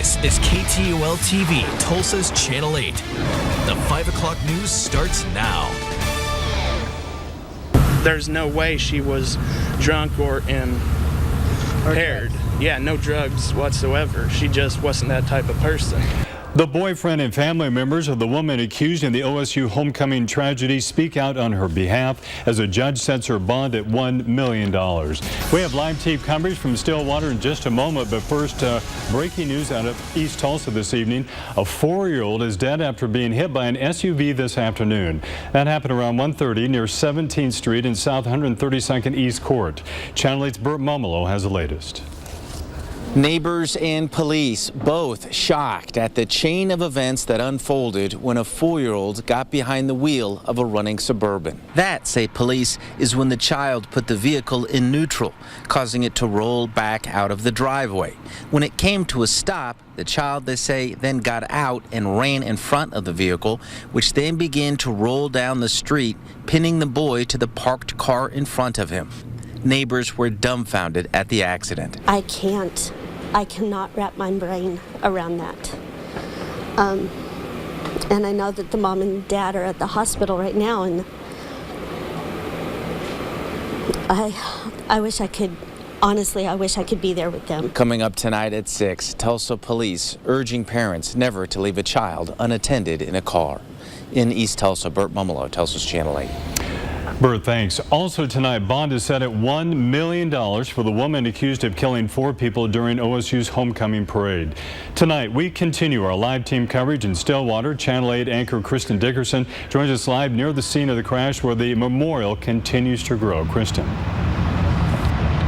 This is KTUL TV, Tulsa's Channel 8. The 5 o'clock news starts now. There's no way she was drunk or impaired. Yeah, no drugs whatsoever. She just wasn't that type of person. The boyfriend and family members of the woman accused in the OSU homecoming tragedy speak out on her behalf as a judge sets her bond at $1 million. We have live TV coverage from Stillwater in just a moment, but first, breaking news out of East Tulsa this evening. A 4-year-old is dead after being hit by an SUV this afternoon. That happened around 1:30 near 17th Street in South 132nd East Court. Channel 8's Bert Mumolo has the latest. Neighbors and police both shocked at the chain of events that unfolded when a 4-year-old got behind the wheel of a running Suburban. That, say police, is when the child put the vehicle in neutral, causing it to roll back out of the driveway. When it came to a stop, the child, they say, then got out and ran in front of the vehicle, which then began to roll down the street, pinning the boy to the parked car in front of him. Neighbors were dumbfounded at the accident. I cannot wrap my brain around that. And I know that the mom and dad are at the hospital right now, and I wish I could, honestly, I wish I could be there with them. Coming up tonight at 6, Tulsa police urging parents never to leave a child unattended in a car. In East Tulsa, Bert Mumolo, Tulsa's Channel 8. Bert, thanks. Also tonight, bond is set at $1 million for the woman accused of killing 4 people during OSU's homecoming parade. Tonight, we continue our live team coverage in Stillwater. Channel 8 anchor Kristin Dickerson joins us live near the scene of the crash where the memorial continues to grow. Kristin.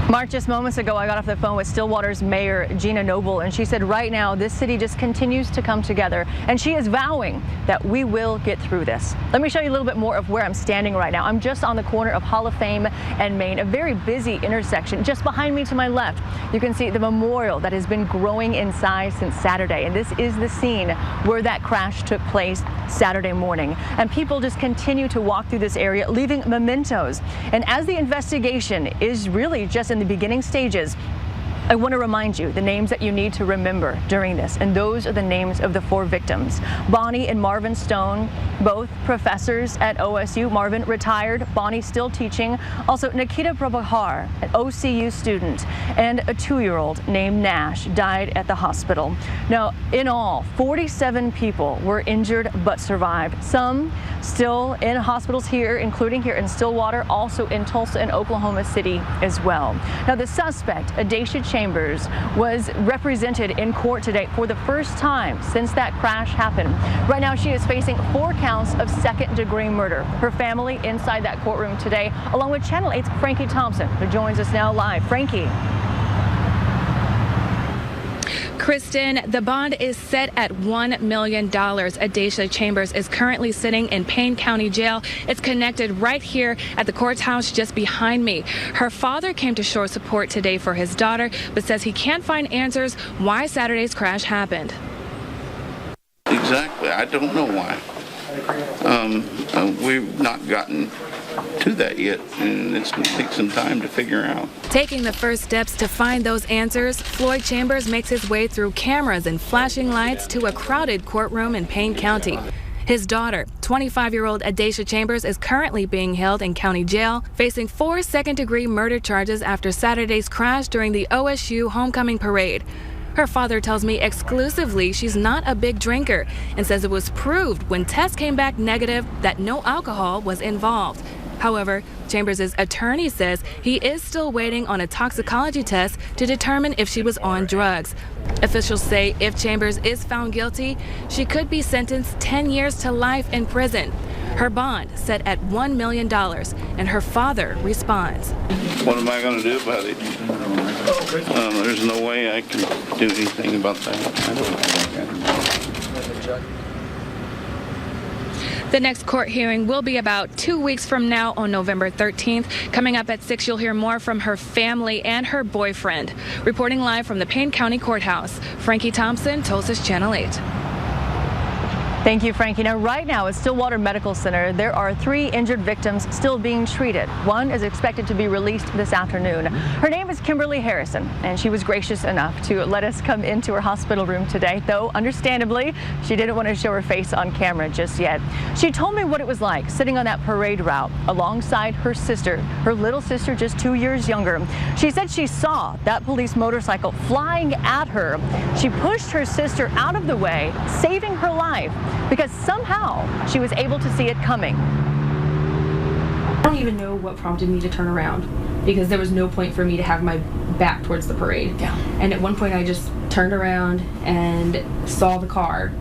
Mark, just moments ago, I got off the phone with Stillwater's Mayor Gina Noble, and she said right now this city just continues to come together, and she is vowing that we will get through this. Let me show you a little bit more of where I'm standing right now. I'm just on the corner of Hall of Fame and Main, a very busy intersection. Just behind me to my left, you can see the memorial that has been growing in size since Saturday, and this is the scene where that crash took place Saturday morning. And people just continue to walk through this area, leaving mementos. And as the investigation is really just in the beginning stages, I want to remind you the names that you need to remember during this, and those are the names of the 4 victims. Bonnie and Marvin Stone, both professors at OSU. Marvin retired, Bonnie still teaching. Also, Nikita Prabhakar, an OCU student, and a 2-year-old named Nash died at the hospital. Now, in all, 47 people were injured but survived. Some still in hospitals here, including here in Stillwater, also in Tulsa and Oklahoma City as well. Now, the suspect, Adacia Chambers, was represented in court today for the first time since that crash happened. Right now, she is facing 4 counts of second-degree murder. Her family inside that courtroom today, along with Channel 8's Frankie Thompson, who joins us now live. Frankie. Kristin, the bond is set at $1 million. Adacia Chambers is currently sitting in Payne County Jail. It's connected right here at the courthouse just behind me. Her father came to show support today for his daughter, but says he can't find answers why Saturday's crash happened. Exactly. I don't know why. We've not gotten to that yet, and it's going to take some time to figure out. Taking the first steps to find those answers, Floyd Chambers makes his way through cameras and flashing lights to a crowded courtroom in Payne County. His daughter, 25-year-old Adacia Chambers, is currently being held in county jail, facing 4 second-degree murder charges after Saturday's crash during the OSU homecoming parade. Her father tells me exclusively she's not a big drinker and says it was proved when tests came back negative that no alcohol was involved. However, Chambers' attorney says he is still waiting on a toxicology test to determine if she was on drugs. Officials say if Chambers is found guilty, she could be sentenced 10 years to life in prison. Her bond set at $1 million, and her father responds. What am I going to do about it? There's no way I can do anything about that. The next court hearing will be about 2 weeks from now on November 13th. Coming up at 6, you'll hear more from her family and her boyfriend. Reporting live from the Payne County Courthouse, Frankie Thompson, Tulsa's Channel 8. Thank you, Frankie. Now, right now at Stillwater Medical Center, there are 3 injured victims still being treated. One is expected to be released this afternoon. Her name is Kimberly Harrison, and she was gracious enough to let us come into her hospital room today, though understandably, she didn't want to show her face on camera just yet. She told me what it was like sitting on that parade route alongside her sister, her little sister just 2 years younger. She said she saw that police motorcycle flying at her. She pushed her sister out of the way, saving her life, because somehow she was able to see it coming. I don't even know what prompted me to turn around, because there was no point for me to have my back towards the parade. Yeah. And at one point I just turned around and saw the car,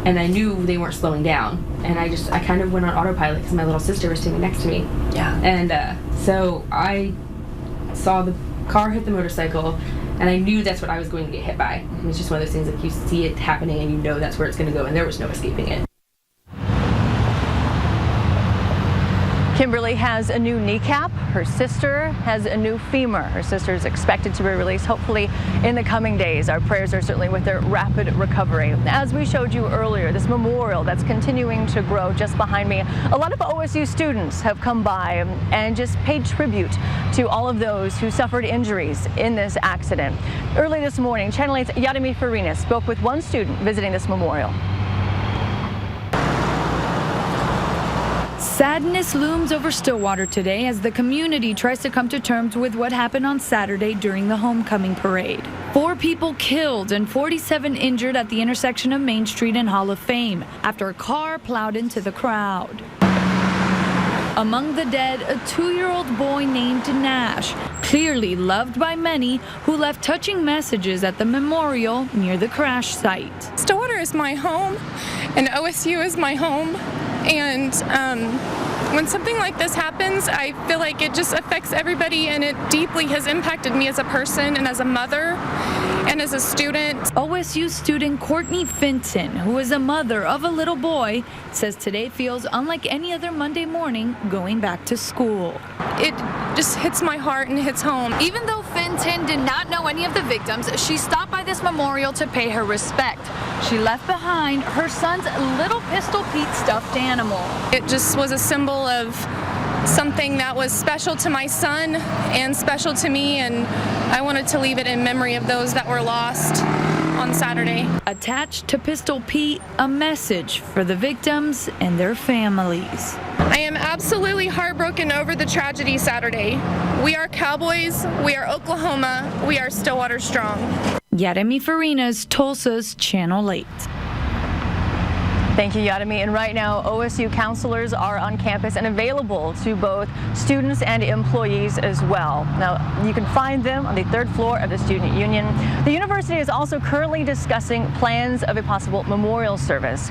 and I knew they weren't slowing down. And I kind of went on autopilot because my little sister was sitting next to me. Yeah. And so I saw the car hit the motorcycle, and I knew that's what I was going to get hit by. And it's just one of those things, like, you see it happening and you know that's where it's going to go, and there was no escaping it. Kimberly has a new kneecap. Her sister has a new femur. Her sister is expected to be released hopefully in the coming days. Our prayers are certainly with their rapid recovery. As we showed you earlier, this memorial that's continuing to grow just behind me, a lot of OSU students have come by and just paid tribute to all of those who suffered injuries in this accident. Early this morning, Channel 8's Edd Beran spoke with one student visiting this memorial. Sadness looms over Stillwater today as the community tries to come to terms with what happened on Saturday during the homecoming parade. 4 people killed and 47 injured at the intersection of Main Street and Hall of Fame after a car plowed into the crowd. Among the dead, a 2-year-old boy named Nash, clearly loved by many, who left touching messages at the memorial near the crash site. Stillwater is my home, and OSU is my home. And when something like this happens, I feel like it just affects everybody, and it deeply has impacted me as a person and as a mother and as a student. OSU student Courtney Fenton, who is a mother of a little boy, says today feels unlike any other Monday morning going back to school. It just hits my heart and hits home. Even though Fenton did not know any of the victims, she stopped by this memorial to pay her respect. She left behind her son's little Pistol Pete stuffed animal. It just was a symbol of something that was special to my son and special to me, and I wanted to leave it in memory of those that were lost on Saturday. Attached to Pistol Pete, a message for the victims and their families. I am absolutely heartbroken over the tragedy Saturday. We are Cowboys, we are Oklahoma, we are Stillwater strong. Edd Beran, Tulsa's Channel 8. Thank you, Edd. And right now, OSU counselors are on campus and available to both students and employees as well. Now, you can find them on the 3rd floor of the Student Union. The university is also currently discussing plans of a possible memorial service.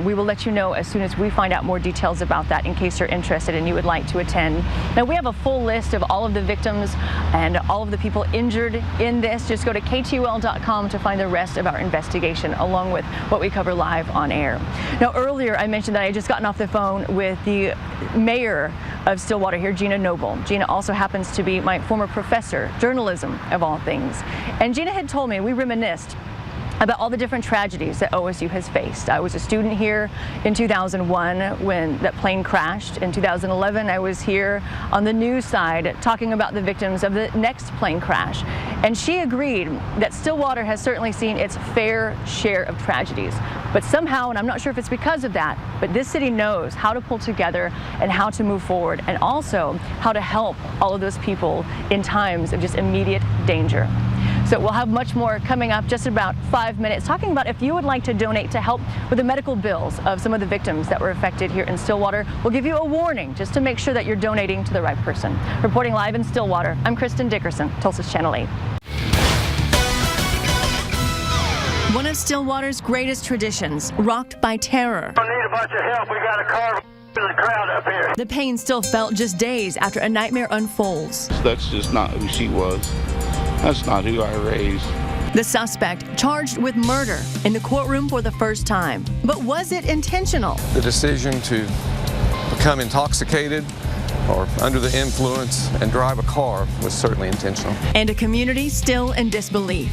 We will let you know as soon as we find out more details about that in case you're interested and you would like to attend. Now, we have a full list of all of the victims and all of the people injured in this. Just go to KTUL.com to find the rest of our investigation, along with what we cover live on air. Now, earlier I mentioned that I had just gotten off the phone with the mayor of Stillwater here, Gina Noble. Gina also happens to be my former professor, journalism of all things. And Gina had told me, we reminisced about all the different tragedies that OSU has faced. I was a student here in 2001 when that plane crashed. In 2011, I was here on the news side talking about the victims of the next plane crash. And she agreed that Stillwater has certainly seen its fair share of tragedies. But somehow, and I'm not sure if it's because of that, but this city knows how to pull together and how to move forward, and also how to help all of those people in times of just immediate danger. So we'll have much more coming up, just about 5 minutes, talking about if you would like to donate to help with the medical bills of some of the victims that were affected here in Stillwater. We'll give you a warning just to make sure that you're donating to the right person. Reporting live in Stillwater, I'm Kristin Dickerson, Tulsa's Channel 8. One of Stillwater's greatest traditions, rocked by terror. I need a bunch of help. We got a car in the crowd up here. The pain still felt just days after a nightmare unfolds. That's just not who she was. That's not who I raised. The suspect charged with murder in the courtroom for the first time. But was it intentional? The decision to become intoxicated or under the influence and drive a car was certainly intentional. And a community still in disbelief.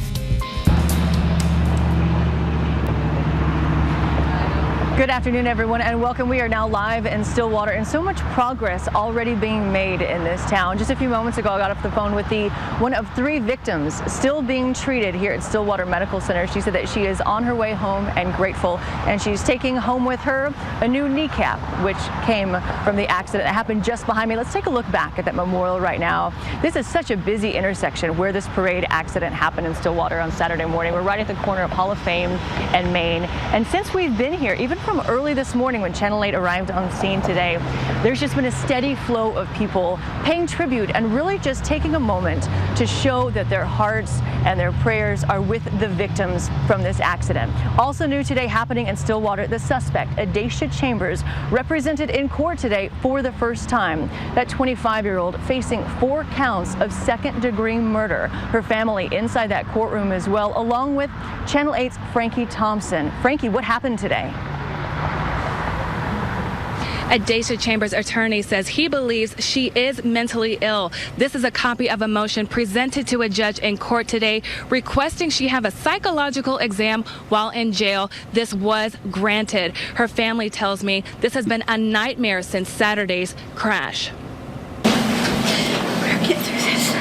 Good afternoon, everyone, and welcome. We are now live in Stillwater, and so much progress already being made in this town. Just a few moments ago, I got off the phone with one of 3 victims still being treated here at Stillwater Medical Center. She said that she is on her way home and grateful, and she's taking home with her a new kneecap, which came from the accident that happened just behind me. Let's take a look back at that memorial right now. This is such a busy intersection where this parade accident happened in Stillwater on Saturday morning. We're right at the corner of Hall of Fame and Main, and since we've been here, even from early this morning when Channel 8 arrived on scene today, there's just been a steady flow of people paying tribute and really just taking a moment to show that their hearts and their prayers are with the victims from this accident. Also new today happening in Stillwater, the suspect, Edd Chambers, represented in court today for the first time. That 25-year-old facing 4 counts of second-degree murder. Her family inside that courtroom as well, along with Channel 8's Frankie Thompson. Frankie, what happened today? Edd Chambers' attorney says he believes she is mentally ill. This is a copy of a motion presented to a judge in court today requesting she have a psychological exam while in jail. This was granted. Her family tells me this has been a nightmare since Saturday's crash. Get through this.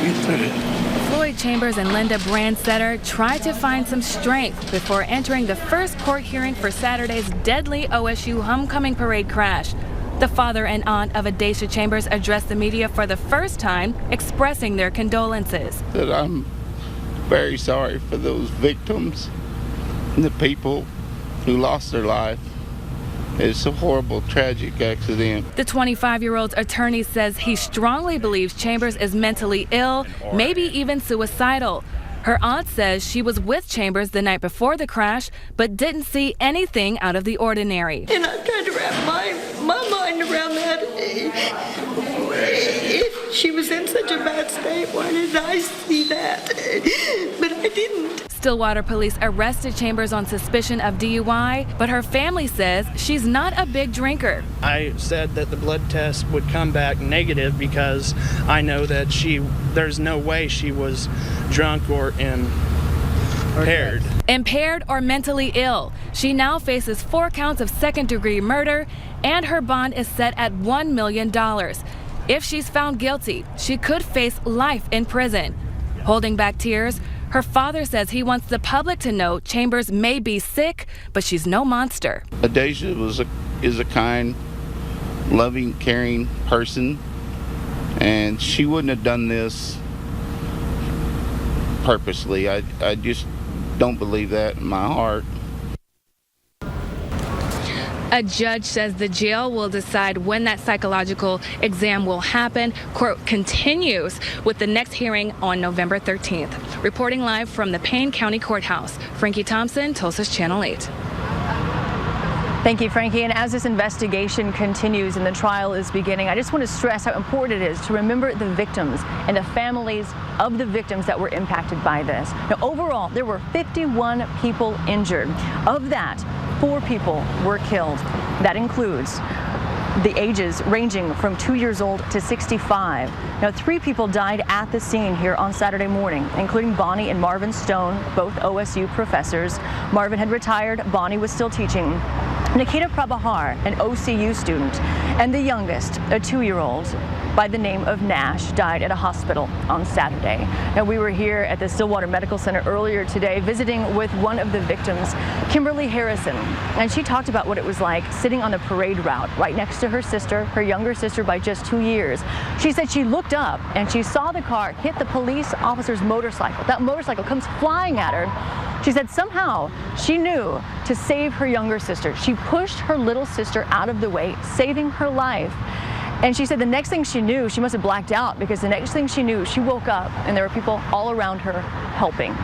Get through it. Floyd Chambers and Linda Brandsetter tried to find some strength before entering the first court hearing for Saturday's deadly OSU homecoming parade crash. The father and aunt of Edd Chambers addressed the media for the first time, expressing their condolences. That I'm very sorry for those victims and the people who lost their life. It's a horrible, tragic accident. The 25-year-old's attorney says he strongly believes Chambers is mentally ill, maybe even suicidal. Her aunt says she was with Chambers the night before the crash, but didn't see anything out of the ordinary. And I'm trying to wrap my mind around that. If she was in such a bad state, why didn't I see that? But I didn't. Stillwater police arrested Chambers on suspicion of DUI, but her family says she's not a big drinker. I said that the blood test would come back negative because I know that there's no way she was drunk or impaired. Impaired or mentally ill. She now faces 4 counts of second-degree murder, and her bond is set at $1 million. If she's found guilty, she could face life in prison. Holding back tears, her father says he wants the public to know Chambers may be sick, but she's no monster. Edd is a kind, loving, caring person, and she wouldn't have done this purposely. I just don't believe that in my heart. A judge says the jail will decide when that psychological exam will happen. Court continues with the next hearing on November 13th. Reporting live from the Payne County Courthouse, Frankie Thompson, Tulsa's Channel 8. Thank you, Frankie. And as this investigation continues and the trial is beginning, I just want to stress how important it is to remember the victims and the families of the victims that were impacted by this. Now, overall, there were 51 people injured. Of that, 4 people were killed. That includes the ages ranging from 2 years old to 65. Now, 3 people died at the scene here on Saturday morning, including Bonnie and Marvin Stone, both OSU professors. Marvin had retired, Bonnie was still teaching. Nikita Prabhahar, an OCU student, and the youngest, a 2-year-old by the name of Nash, died at a hospital on Saturday. Now, we were here at the Stillwater Medical Center earlier today visiting with one of the victims, Kimberly Harrison, and she talked about what it was like sitting on the parade route right next to her sister, her younger sister by just 2 years. She said she looked up and she saw the car hit the police officer's motorcycle. That motorcycle comes flying at her. She said somehow she knew to save her younger sister. She pushed her little sister out of the way, saving her life. And she said the next thing she knew, she must have blacked out, because the next thing she knew, she woke up and there were people all around her helping.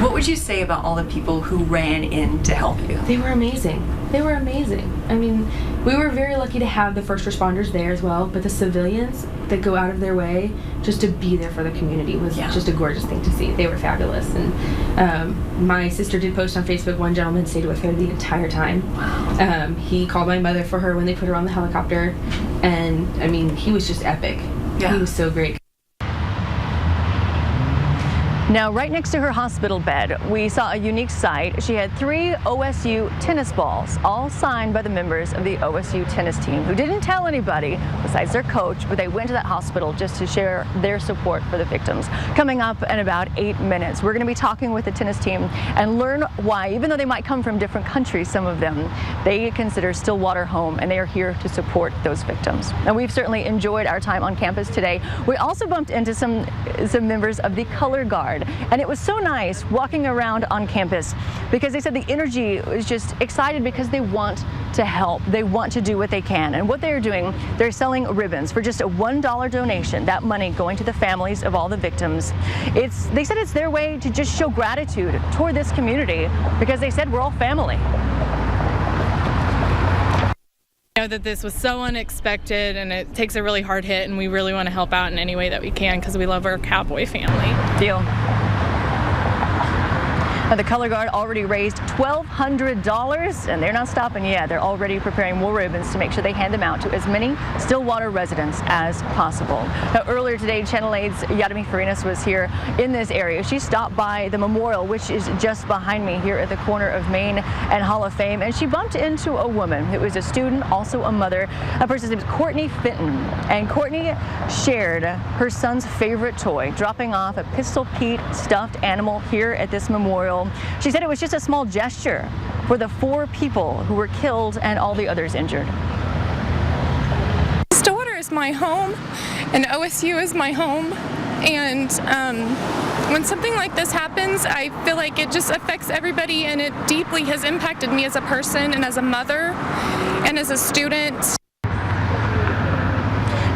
What would you say about all the people who ran in to help you? They were amazing. They were amazing. I mean, we were very lucky to have the first responders there as well, but the civilians that go out of their way just to be there for the community was just a gorgeous thing to see. They were fabulous. And my sister did post on Facebook, one gentleman stayed with her the entire time. Wow. He called my mother for her when they put her on the helicopter. And I mean, he was just epic. Yeah. He was so great. Now, right next to her hospital bed, we saw a unique sight. She had 3 OSU tennis balls, all signed by the members of the OSU tennis team, who didn't tell anybody besides their coach, but they went to that hospital just to share their support for the victims. Coming up in about 8 minutes, we're going to be talking with the tennis team and learn why, even though they might come from different countries, some of them, they consider Stillwater home, and they are here to support those victims. And we've certainly enjoyed our time on campus today. We also bumped into some members of the Color Guard. And it was so nice walking around on campus because they said the energy was just excited because they want to help. They want to do what they can. And what they're doing, they're selling ribbons for just a $1 donation, that money going to the families of all the victims. They said it's their way to just show gratitude toward this community because they said we're all family. I know that this was so unexpected and it takes a really hard hit, and we really want to help out in any way that we can because we love our cowboy family. Deal. The Color Guard already raised $1,200, and they're not stopping yet. They're already preparing more ribbons to make sure they hand them out to as many Stillwater residents as possible. Now, earlier today, Channel 8's Yadami Farinas was here in this area. She stopped by the memorial, which is just behind me here at the corner of Main and Hall of Fame, and she bumped into a woman who was a student, also a mother. That person's name is Courtney Fenton, and Courtney shared her son's favorite toy, dropping off a Pistol Pete stuffed animal here at this memorial. She said it was just a small gesture for the 4 people who were killed and all the others injured. Stillwater is my home, and OSU is my home. And when something like this happens, I feel like it just affects everybody, and it deeply has impacted me as a person and as a mother and as a student.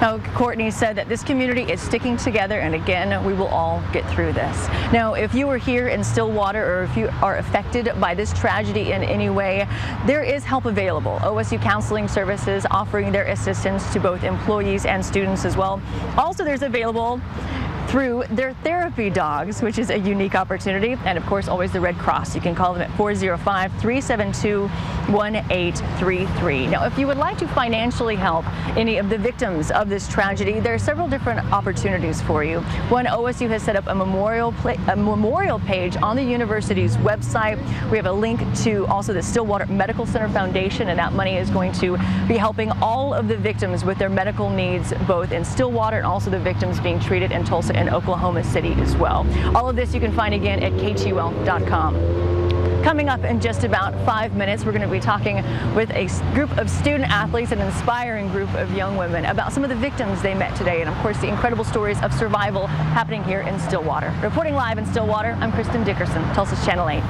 Now, Courtney said that this community is sticking together, and again, we will all get through this. Now, if you are here in Stillwater or if you are affected by this tragedy in any way, there is help available. OSU Counseling Services offering their assistance to both employees and students as well. Also, there's available through their therapy dogs, which is a unique opportunity, and of course always the Red Cross. You can call them at 405-372-1833. Now, if you would like to financially help any of the victims of this tragedy, there are several different opportunities for you. One, OSU has set up a memorial page on the university's website. We have a link to also the Stillwater Medical Center Foundation, and that money is going to be helping all of the victims with their medical needs, both in Stillwater and also the victims being treated in Tulsa and Oklahoma City as well. All of this you can find again at KTUL.com. Coming up in just about 5 minutes, we're going to be talking with a group of student athletes, an inspiring group of young women, about some of the victims they met today, and of course the incredible stories of survival happening here in Stillwater. Reporting live in Stillwater, I'm Kristin Dickerson, Tulsa's Channel 8.